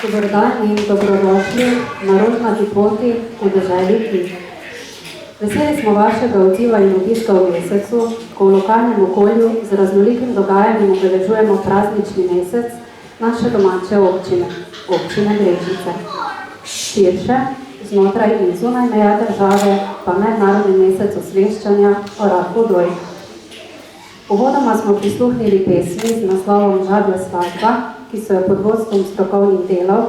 Dobrodan in dobrodošli na rožnati poti v deželi knjig. Veseli smo vašega odziva in obiska v mesecu, ko v lokalnem okolju z raznolikim dogajanjem obeležujemo praznični mesec naše domače občine, občine Brežice. Širše, znotraj in zunaj meja države, pa mednarodni mesec osveščanja o raku dojk. Uvodoma smo prisluhnili pesmi z naslovom Žablja svadba, ki so jo pod vodstvom strokovnih delov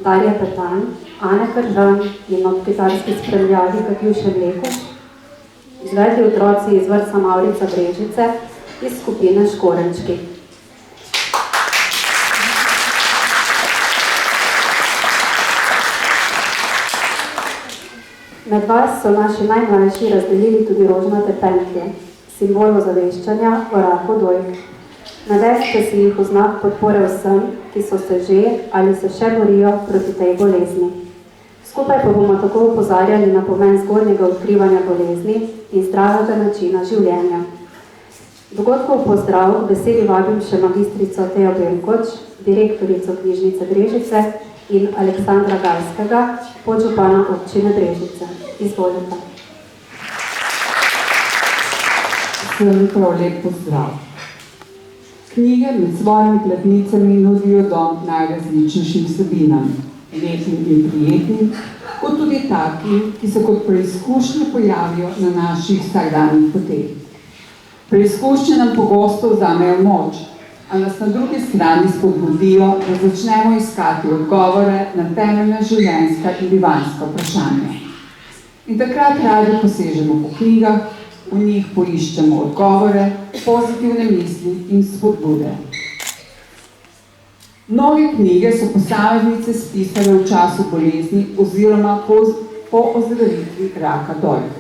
Darja Petan, Ane Kržan in ob kitarski spremljavi Katjuše Mlekuš izvedli otroci iz vrtca Mavrica Brežice iz skupine Škorenčki. Med vas so naši najmlajši razdelili tudi rožnate pentlje, simbol ozaveščanja o raku dojk. Navedite si jih v znak podpore vsem, ki so se že ali se še borijo proti tej bolezni. Skupaj pa bomo tako opozarjali na pomen zgodnjega odkrivanja bolezni in zdravega načina življenja. Dogodkov pozdrav k besedi vabim še magistrico Tejo Benkoč, direktorico knjižnice Brežice in Aleksandra Galskega, podžupana občine Brežice. Izvolite. Vsem prav lep pozdrav. Knjige med svojimi platnicami nudijo dom najrazličnejšim vsebinam, lepim in prijetnim, kot tudi takim, ki se kot preizkušnje pojavijo na naših vsakdanjih poteh. Preizkušnje nam pogosto vzamejo moč, a nas na drugi strani spodbudijo, da začnemo iskati odgovore na temeljna življenjska in bivanjska vprašanja. In takrat radi posežemo po knjigah, v njih poiščemo odgovore, pozitivne misli in spodbude. Mnoge knjige so posameznice spisale v času bolezni oziroma po ozdravitvi raka dojk.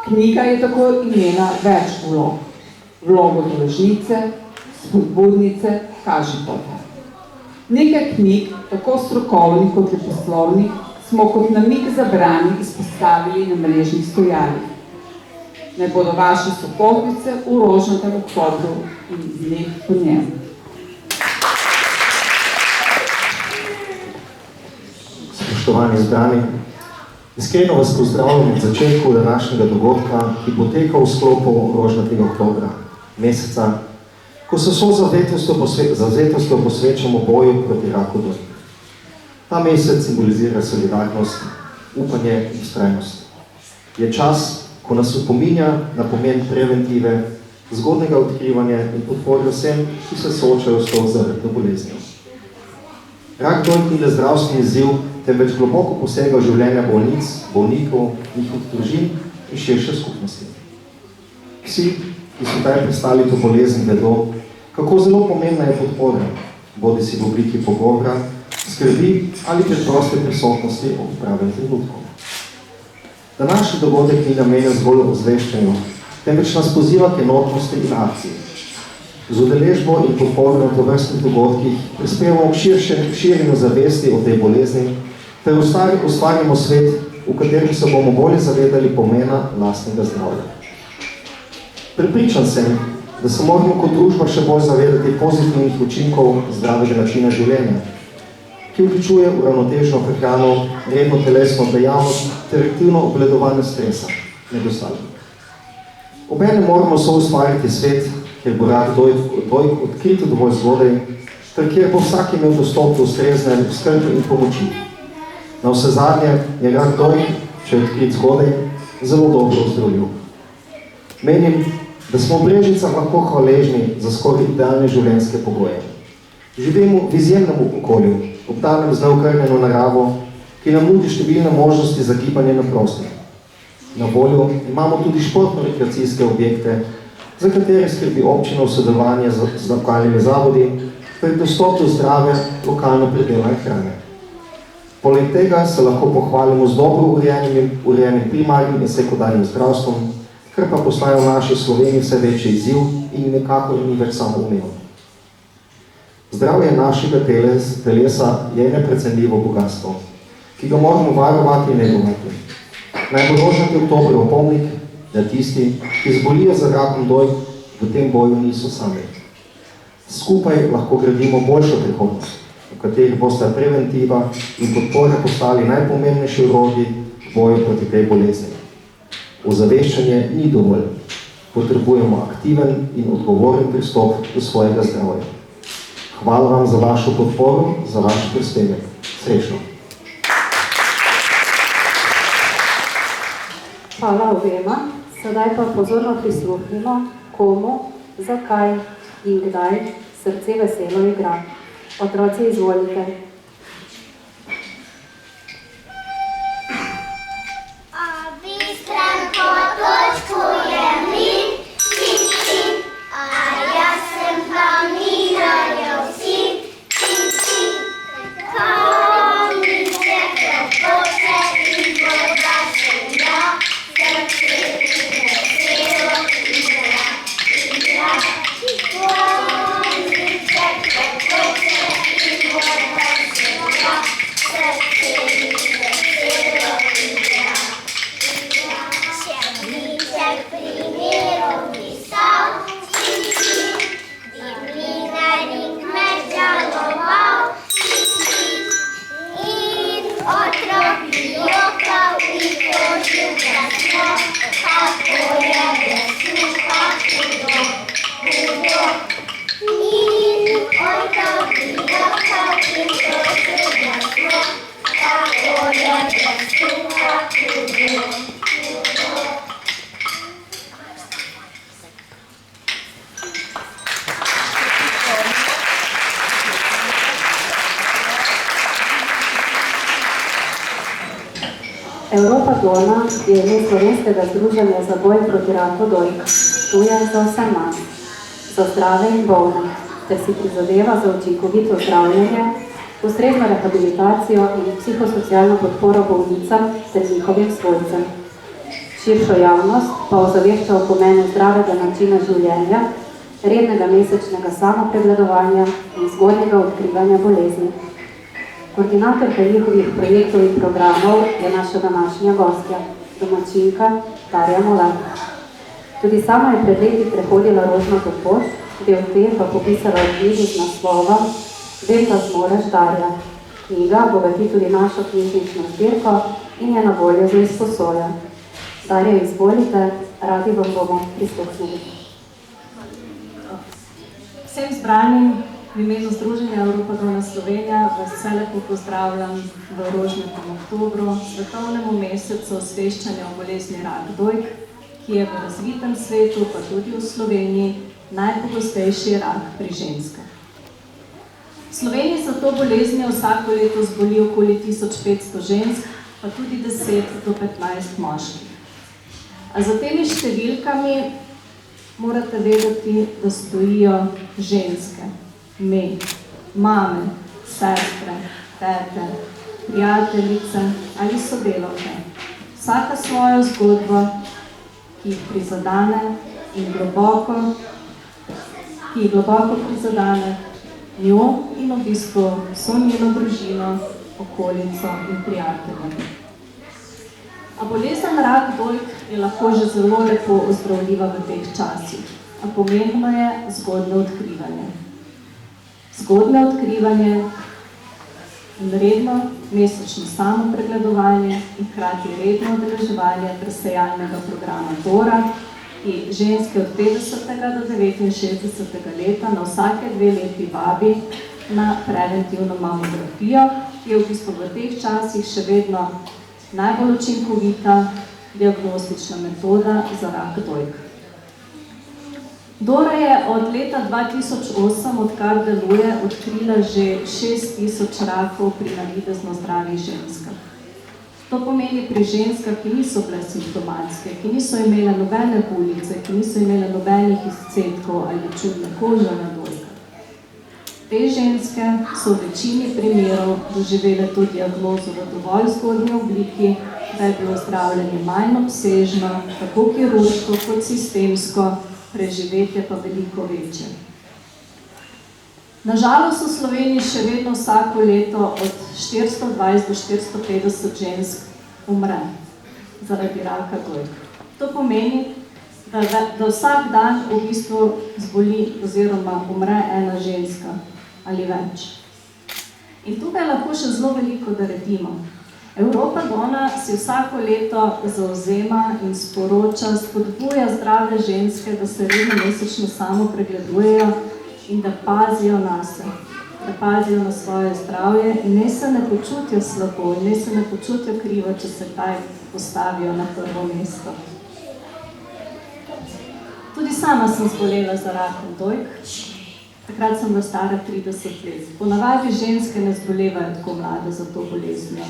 Knjiga je tako imela več vlog. Vlogo deležnice, spodbudnice, kažipota. Nekaj knjig, tako strokovnih kot leposlovnih, smo kot namig za branje izpostavili na mrežnih stojalih. Naj bodo vaše sopotnice v rožnatem oktobru in dneh po njem. Spoštovani zbrani, iskreno vas pozdravljam v začetku današnjega dogodka, ki poteka v sklopu rožnatega oktobra, meseca, ko se vso zavzetostjo posvečamo boju proti raku dojk. Ta mesec simbolizira solidarnost, upanje in vztrajnost. Je čas, ko nas opominja na pomen preventive, zgodnega odkrivanja in podpore vsem, ki se soočajo s to zaredno boleznijo. Rak dojk ni le zdravstveni izziv, temveč globoko posega v življenja bolnic, bolnikov, njihovih družin in širše skupnosti. Vsi, ki so taj prestali to bolezen, vedo, kako zelo pomembna je podpora, bodisi v obliki pogovora, skrbi ali preproste prisotnosti ob pravem trenutku. Današnji dogodek ni namenjen zgolj ozveščanju, temveč nas poziva k enotnosti in akciji. Z udeležbo in podporo na tovrstnih dogodkih prispevamo k širjenju zavesti o tej bolezni ter ustvarimo svet, v katerem se bomo bolje zavedali pomena lastnega zdravja. Prepričan sem, da se moramo kot družba še bolj zavedati pozitivnih učinkov zdravega načina življenja, ki vključuje uravnoteženo prehrano, redno telesno dejavnost ter aktivno obvladovanje stresa, med ostalim. Obenem moramo soustvariti svet, kjer bo rak dojk odkrito dovolj zgodaj, ter kjer bo vsak imel dostop do ustrezne skrbi in pomoči. Na vse zadnje je rak dojk, če je odkrit zgodaj, zelo dobro ozdravljiv. Menim, da smo v Brežicah lahko hvaležni za skoraj idealne življenjske pogoje. Živimo v izjemnem okolju, obdanem z neokrnjeno naravo, ki nam nudi številne možnosti za gibanje na prostem. Na voljo imamo tudi športno-rekreacijske objekte, za katere skrbi občina v sodelovanju z lokalnimi zavodi, ter dostop do zdrave, lokalno pridelane hrane. Poleg tega se lahko pohvalimo z dobro urejenim primarnim in sekundarnim zdravstvom, kar pa postaja v naši Sloveniji vse večji izziv in nekako ni več samoumevno. Zdravje našega telesa je neprecenljivo bogatstvo, ki ga moramo varovati in negovati. Naj bo rožnati oktober opomnik, da tisti, ki zbolijo za rakom dojk, v tem boju niso sami. Skupaj lahko gradimo boljšo prihodnost. v katerih bosta preventiva in podpora postali najpomembnejši orodji v boju proti tej bolezni. Ozaveščanje ni dovolj. Potrebujemo aktiven in odgovoren pristop do svojega zdravja. Hvala vam za vašo podporo, za vaš prispevek. Srečno! Hvala obema. Sedaj pa pozorno prisluhnimo, komu, zakaj in kdaj srce veselo igra. Otroci, izvolite. Bistran potočkuje mlin, cin, cin, a jaz sem pa minarjev sin, cin, cin. Konjiček pokoče in voda šumlja, srce mi veselo igra, igra. Konjiček pokoče in voda šumlja, srce mi veselo igra. Šepljiček primerov pisal, cin, cin, dimlinarik me žaloval, cin, cin, in otrok mi jokal in tožil glasno, kako je vesluha hudo, hudo. In otrok mi jokal in tožil glasno, kako je vesluha hudo, hudo. Evropa Dolna je ime Slovenskega združenja za boj proti raku dojk. Tu je za vse nas, za zdrave in bolne, ter si prizadeva za učinkovito zdravljenje, ustrezno rehabilitacijo in psihosocialno podporo bolnicam ter njihovim svojcem. Širšo javnost pa ozavešča o pomenu zdravega načina življenja, rednega mesečnega samopregledovanja in zgodnjega odkrivanja bolezni. Koordinatorka njihovih projektov in programov je naša današnja gostja, domačinka Darja Molar. Tudi sama je pred leti prehodila rožnato pot, del te pa popisala v knjigi z naslovom Vem, da zmoreš, Darja. Knjiga bogati tudi našo knjižnično zbirko in je na voljo za izposojo. Darja, izvolite, radi vam bomo prisluhnili. Vsem zbranim v imenu Združenja Evropa Dolna Slovenija vas vse lepo pozdravljam v rožnatem oktobru, svetovnemu mesecu osveščanja o bolezni rak dojk, ki je v razvitem svetu, pa tudi v Sloveniji, najpogostejši rak pri ženskah. V Sloveniji za to boleznijo vsako leto zboli okoli 1500 žensk, pa tudi 10 do 15 moških. A za temi številkami morate vedeti, da stojijo ženske, me, mame, sestre, tete, prijateljice ali sodelavke. Vsaka svojo zgodbo, ki jih prizadane in globoko prizadane njo in v bistvu vso njeno družino, okolico in prijatelje. A bolezen rak dojk je lahko že zelo lepo ozdravljiva v teh časih, a pomembno je zgodnje odkrivanje. Zgodnje odkrivanje in redno mesečno samopregledovanje in hkrati redno udeleževanje presejalnega programa DORA, ki ženske od 50. do 69. leta na vsake 2 leti vabi na preventivno mamografijo, ki je v bistvu v teh časih še vedno najbolj učinkovita diagnostična metoda za rak dojk. DORA je od leta 2008, odkar deluje, odkrila že 6000 rakov pri navidezno zdravih ženskah. To pomeni pri ženskah, ki niso bile simptomatske, ki niso imele nobene bulice, ki niso imele nobenih izcedkov ali čudne kože na dojkah. Te ženske so v večini primerov doživele to diagnozo v dovolj zgodnji obliki, da je bilo zdravljenje manj obsežno, tako kirurško kot sistemsko, preživetje pa veliko večje. Nažalost v Sloveniji še vedno vsako leto od 420 do 450 žensk umre zaradi raka dojk. To pomeni, da vsak dan v bistvu zboli oziroma umre ena ženska ali več. In tukaj lahko še zelo veliko naredimo. Europa Donna si vsako leto zavzema in sporoča, spodbuja zdrave ženske, da se redno mesečno samo pregledujejo in da pazijo nase, da pazijo na svoje zdravje in ne se ne počutijo slabo in ne se ne počutijo krivo, če se kaj postavijo na prvo mesto. Tudi sama sem zbolela za rakom dojk. Takrat sem bila stara 30 let. Ponavadi ženske ne zbolevajo tako mlade za to boleznijo.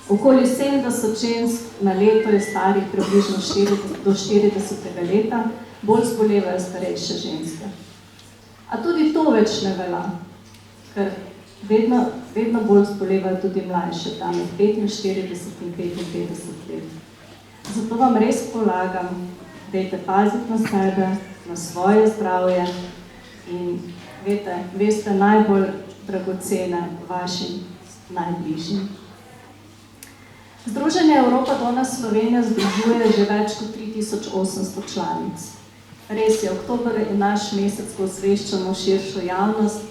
Okoli 70 žensk na leto je starih približno do 40. leta, bolj zbolevajo starejše ženske. A tudi to več ne velja, ker vedno bolj zbolevajo tudi mlajše, tam med 45 in 55 let. Zato vam res polagam, dajte paziti na sebe, na svoje zdravje in veste najbolj dragocene vašim najbližjim. Združenje Europa Donna Slovenija združuje že več kot 3800 članic. Res je, oktober je naš mesec, ko osveščamo širšo javnost,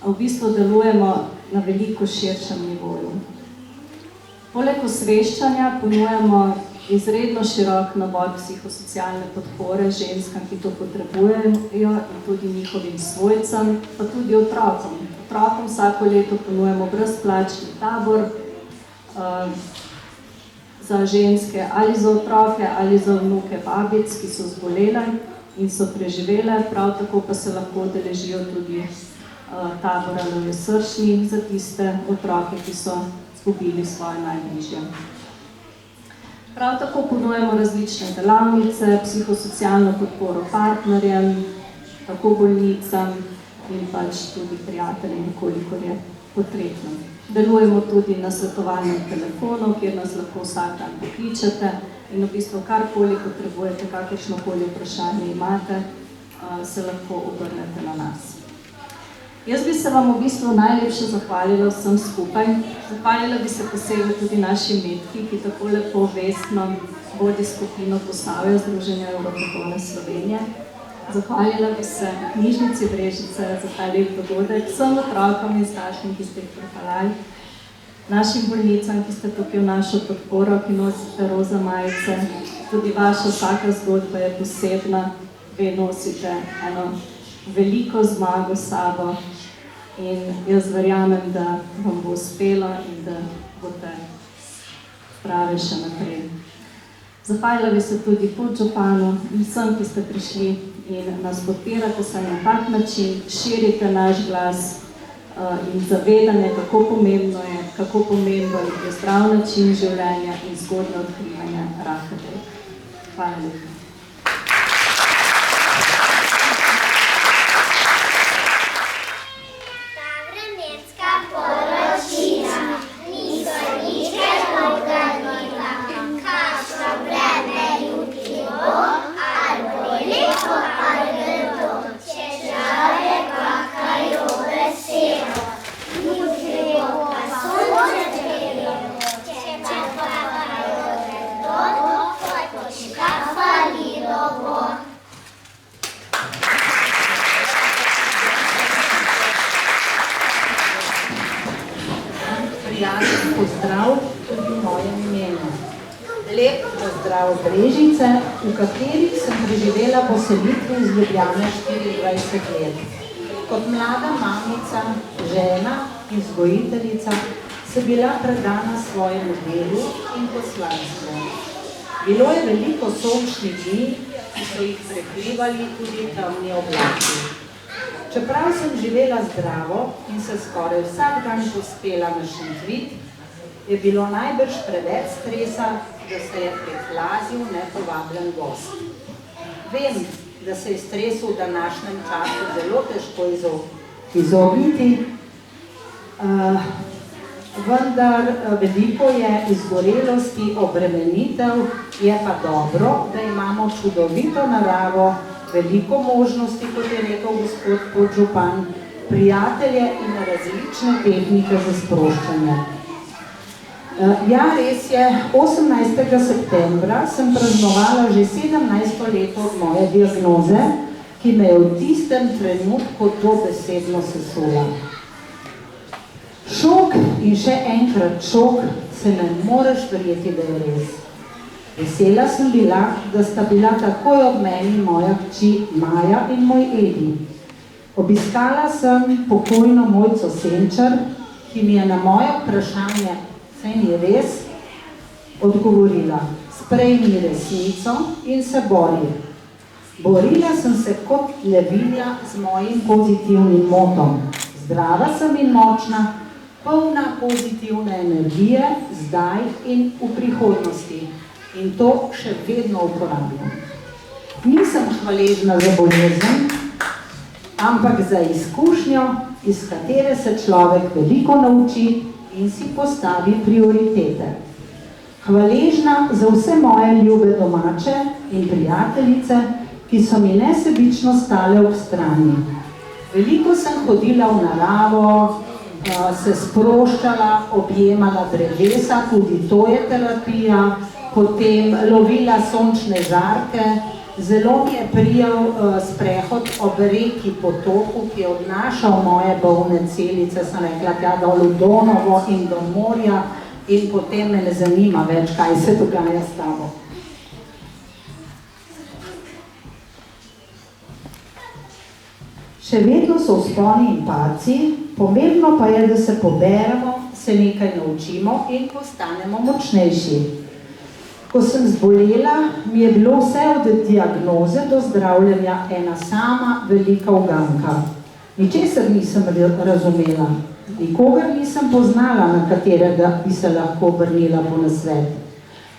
a v bistvu delujemo na veliko širšem nivoju. Poleg osveščanja ponujamo izredno širok nabor psihosocialne podpore ženskam, ki to potrebujejo in tudi njihovim svojcem, pa tudi otrokom. Otrokom vsako leto ponujamo brezplačni tabor za ženske ali za otroke ali za vnuke babic, ki so zbolele in so preživele, prav tako pa se lahko udeležijo tudi tabora Lojje Sršni za tiste otroke, ki so izgubili svoje najbližje. Prav tako ponujamo različne delavnice, psihosocialno podporo partnerjem, tako bolnicam in pač tudi prijateljem, kolikor je potrebno. Delujemo tudi na svetovalnem telefonu, kjer nas lahko vsak dan pokličete in v bistvu karkoli potrebujete, kakršnokoli vprašanje imate, se lahko obrnete na nas. Jaz bi se vam v bistvu najlepše zahvalila vsem skupaj. Zahvalila bi se posebej tudi naši metki, ki tako lepo vestno vodi skupino postavijo Združenja Europa Donna Slovenije. Zahvalila bi se knjižnici Brežice za ta lep dogodek, vsem otrokom in staršem, ki ste jih pripeljali, našim bolnicam, ki ste tukaj v našo podporo, ki nosite roza majice. Tudi vaša vsaka zgodba je posebna, vi nosite eno veliko zmago s sabo in jaz verjamem, da vam bo uspelo in da boste zdrave še naprej. Zahvalila bi se tudi podžupanu in vsem, ki ste prišli in nas podpirate se na tak način, širite naš glas in zavedanje, kako pomemben je zdrav način življenja in zgodnje odkrivanje raka dojk. Hvala lepa. Pozdrav tudi v mojem imenu. Lep pozdrav Brežice, v kateri sem preživela poselitve iz Ljubljane 24 let. Kot mlada mamica, žena in vzgojiteljica sem bila predana svojemu delu in poslanstvu. Bilo je veliko sončnih dni, ki so jih prekrivali tudi temni oblaki. Čeprav sem živela zdravo in se skoraj vsak dan pospela na Šentvid, je bilo najbrž preveč stresa, da se je priplazil nepovabljen gost. Vem, da se je stresu v današnjem času zelo težko izogniti, vendar veliko je izgorelosti, obremenitev, je pa dobro, da imamo čudovito naravo, veliko možnosti, kot je rekel gospod podžupan, prijatelje in različne tehnike za sproščanje. Ja, res je, 18. septembra sem praznovala že 17. leto od moje diagnoze, ki me je v tistem trenutku dobesedno sesula. Šok in še enkrat šok, se ne moreš verjeti, da je res. Vesela sem bila, da sta bila takoj ob meni moja hči Maja in moj Edi. Obiskala sem pokojno Mojco Senčar, ki mi je na moje vprašanje, saj ni res, odgovorila: sprejmi resnico in se bori. Borila sem se kot levinja z mojim pozitivnim motom. Zdrava sem in močna, polna pozitivne energije, zdaj in v prihodnosti. In to še vedno uporabljam. Nisem hvaležna za bolezen, ampak za izkušnjo, iz katere se človek veliko nauči in si postavi prioritete. Hvaležna za vse moje ljube domače in prijateljice, ki so mi nesebično stale ob strani. Veliko sem hodila v naravo, se sproščala, objemala drevesa, tudi to je terapija, potem lovila sončne žarke. Zelo mi je prijel sprehod ob reki potoku, ki je odnašal moje bolne celice, sem rekla, tja dol v Donovo in do morja, in potem me ne zanima več, kaj se dogaja s tabo. Še vedno so vzponi in padci, pomembno pa je, da se poberemo, se nekaj naučimo in postanemo močnejši. Ko sem zbolela, mi je bilo vse od diagnoze do zdravljenja ena sama velika uganka. Ničesar nisem razumela, nikogar nisem poznala, na katerega bi se lahko obrnila po nasvet.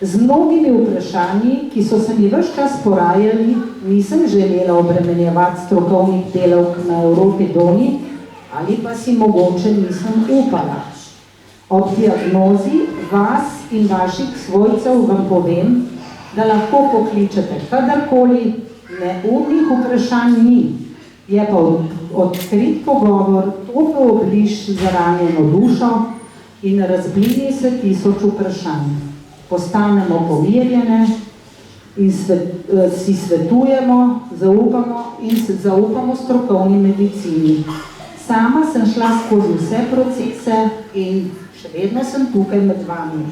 Z mnogimi vprašanji, ki so se mi ves čas porajali, nisem želela obremenjevati strokovnih delavk na Evropi Doni, ali pa si mogoče nisem upala. Ob diagnozi vas in vaših svojcev vam povem, da lahko pokličete kadarkoli, neumnih vprašanj ni. Je pa odkrit pogovor, topel obliž za ranjeno dušo in razblini se 1000 vprašanj. Postanemo pomirjene in si svetujemo, zaupamo strokovni medicini. Sama sem šla skozi vse procese in še vedno sem tukaj med vami.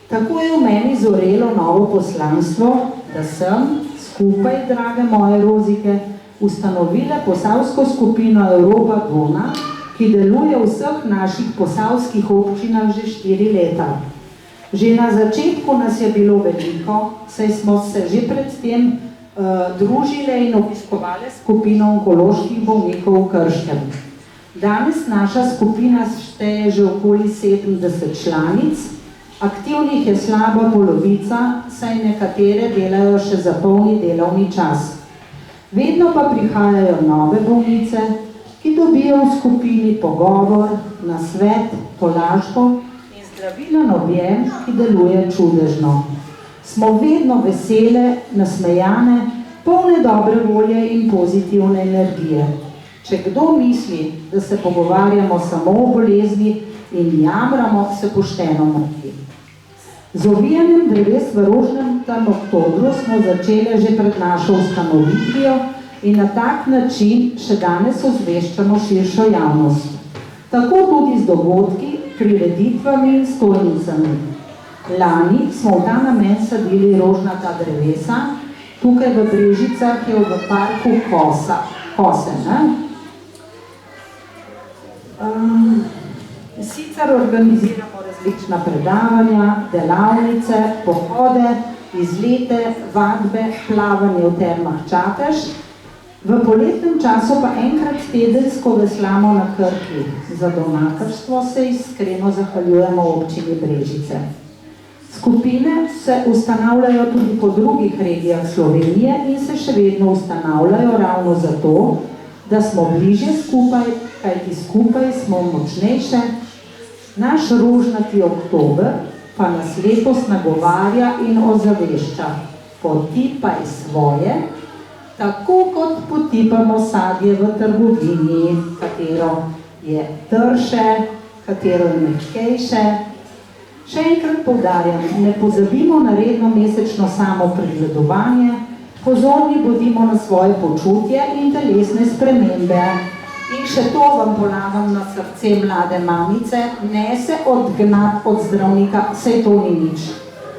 Tako je v meni zorelo novo poslanstvo, da sem, skupaj, drage moje rozike, ustanovila posavsko skupino Evropa Dona, ki deluje v vseh naših posavskih občinah že 4 leta. Že na začetku nas je bilo veliko, saj smo se že predtem družile in obiskovale skupino onkoloških bolnikov v Krškem. Danes naša skupina šteje že okoli 70 članic, aktivnih je slaba polovica, saj nekatere delajo še za polni delovni čas. Vedno pa prihajajo nove bolnice, ki dobijo v skupini pogovor, nasvet, tolažbo in zdravilen objem, ki deluje čudežno. Smo vedno vesele, nasmejane, polne dobre volje in pozitivne energije. Če kdo misli, da se pogovarjamo samo o bolezni in jamramo, se pošteno moti. Z ovijanjem dreves v rožnatem oktobru smo začeli že pred našo ustanovitvijo in na tak način še danes ozveščamo širšo javnost. Tako tudi z dogodki, prireditvami in stojnicami. Lani smo v ta namen sadili rožnata drevesa, tukaj v Brežicah je v parku Kose. Sicer organiziramo različna predavanja, delavnice, pohode, izlete, vadbe, plavanje v termah Čatež. V poletnem času pa enkrat tedensko veslamo na Krki. Za donatorstvo se iskreno zahvaljujemo občini Brežice. Skupine se ustanavljajo tudi po drugih regijah Slovenije in se še vedno ustanavljajo ravno zato, da smo bližje skupaj, kajti skupaj smo močnejše. Naš rožnati oktober pa nas letos nagovarja in ozavešča. Potipaj svoje, tako kot potipamo sadje v trgovini, katero je trše, katero je mehkejše. Še enkrat poudarjam, ne pozabimo na redno mesečno samopregledovanje, pozorni bodimo na svoje počutje in telesne spremembe. In še to vam polagam na srce. srce mlade mamice, ne se odgnati od zdravnika, saj to ni nič.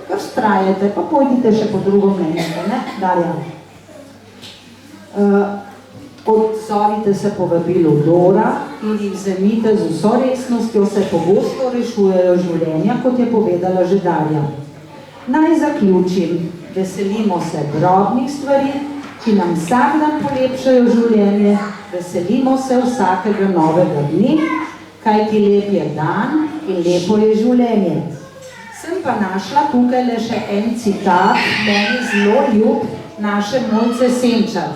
Kar vztrajate, pa pojdite še po drugo mnenje, ne, Darja? Odzovite se povabilu Dora in jih vzemite z vso resnostjo, se pogosto rešujejo življenja, kot je povedala že Darja. Naj zaključim, veselimo se drobnih stvari, ki nam vsak dan polepšajo življenje, veselimo se vsakega novega dne, kajti lep je dan in lepo je življenje. Sem pa našla tukaj le še en citat, meni zelo ljub, naše Mojce Senčar.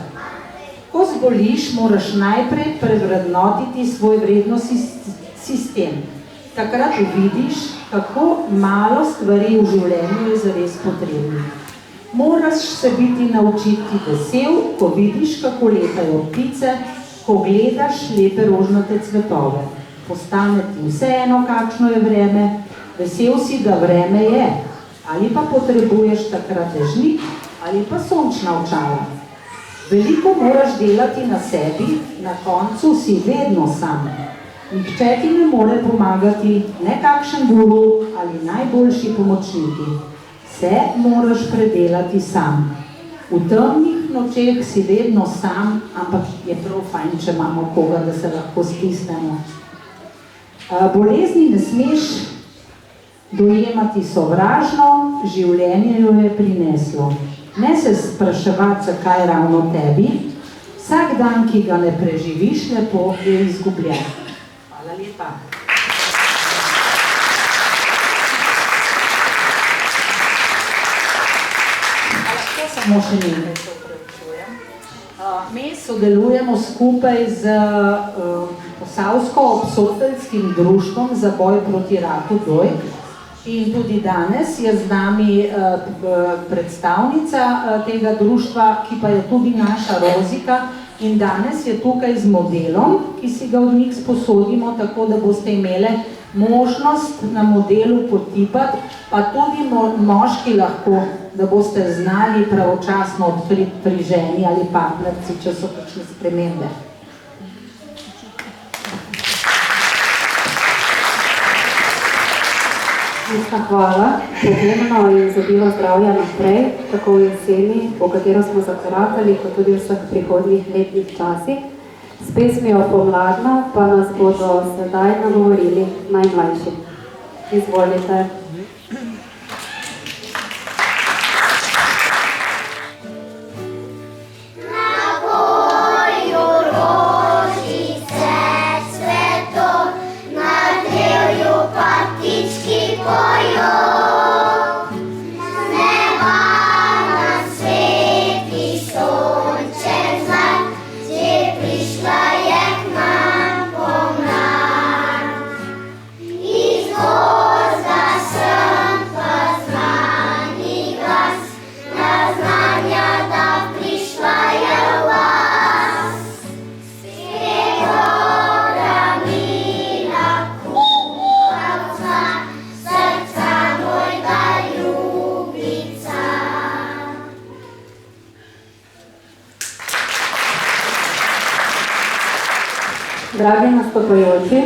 Ko zboliš, moraš najprej prevrednotiti svoj vrednostni sistem. Takrat uvidiš, kako malo stvari v življenju je zares potrebnih. Moraš se biti naučiti vesel, ko vidiš, kako letajo ptice, ko gledaš lepe rožnate cvetove. Postane ti vseeno, kakšno je vreme, vesel si, da vreme je, ali pa potrebuješ takrat dežnik, ali pa sončna očala. Veliko moraš delati na sebi, na koncu si vedno sam. Nihče ti ne more pomagati, ne kakšen guru ali najboljši pomočniki. Vse moraš predelati sam. V temnih nočeh si vedno sam, ampak je prav fajn, če imamo koga, da se lahko stisnemo. Bolezni ne smeš dojemati sovražno, življenje jo je prineslo. Ne se spraševati, zakaj ravno tebi. Vsak dan, ki ga ne preživiš lepo, je izgubljen. Hvala lepa. Samo še nekaj, se opravičujem. Mi sodelujemo skupaj z Posavsko-Obsoteljskim društvom za boj proti raku dojk. In tudi danes je z nami predstavnica tega društva, ki pa je tudi naša Rozika. In danes je tukaj z modelom, ki si ga od njih sposodimo, tako da boste imeli možnost na modelu potipati, pa tudi moški lahko, da boste znali pravočasno odkriti pri ženi ali partnerci, če so kakšne spremembe. Hvala. Pomembno in zabilo zdravja naprej, tako v jeseni, po katero smo zakorakali, kot tudi v vseh prihodnjih letnih časih. S pesmijo Pomladna pa nas bodo sedaj nagovorili najmlajši. Izvolite. Dragi nastopajoči,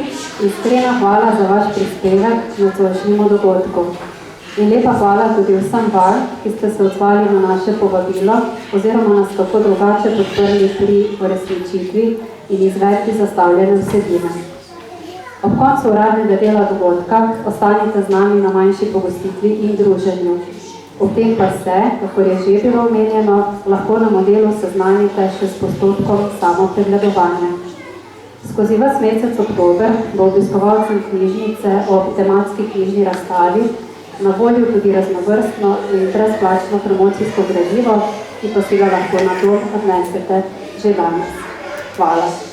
iskrena hvala za vaš prispevek nocojšnjemu dogodku. In lepa hvala tudi vsem vam, ki ste se odzvali na naše povabilo oziroma nas kako drugače podprli pri uresničitvi in izvedbi zastavljene vsebine. Ob koncu uradnega dela dogodka ostanite z nami na manjši pogostitvi in druženju. Ob tem pa se, kako je že bilo omenjeno, lahko na modelu seznanite še s postopkom samopregledovanja. Skozi ves mesec oktober bo obiskovalcem knjižnice ob tematski knjižni razstavi na voljo tudi raznovrstno in brezplačno promocijsko gradivo, ki pa si ga lahko na dom odnesete že danes. Hvala.